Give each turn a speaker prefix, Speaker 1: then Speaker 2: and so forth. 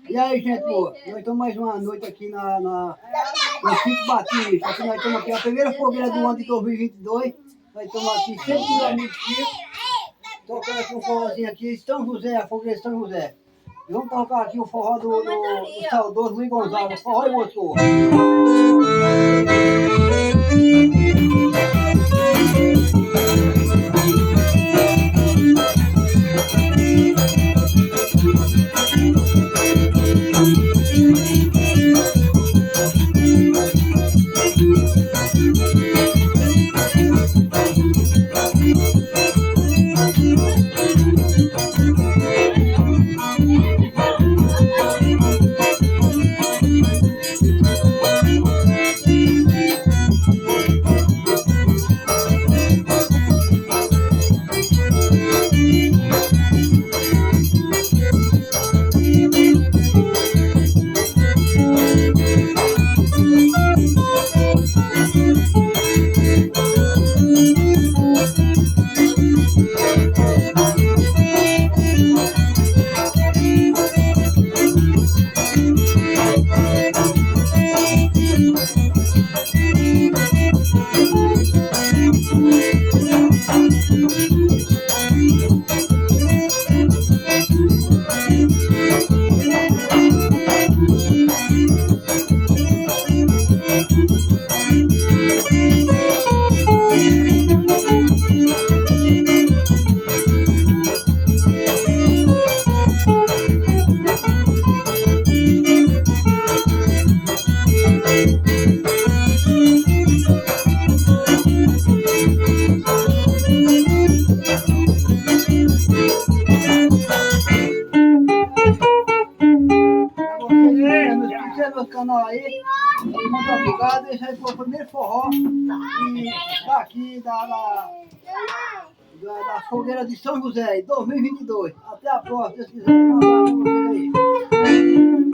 Speaker 1: E aí, gente boa? Nós estamos mais uma noite aqui no Sítio Batista. Aqui nós estamos aqui, a primeira fogueira do ano de 2022. Nós estamos aqui, sempre com o amigo Chico, tocando aqui um forrozinho aqui, São José, a fogueira de São José. E vamos tocar aqui o forró do saudoso Luiz Gonzaga, forró e motor. Meu canal aí, muito obrigado. Esse aí foi o primeiro forró e daqui da fogueira de São José, em 2022. Até a próxima, se vocês quiserem. Um abraço pra vocês aí.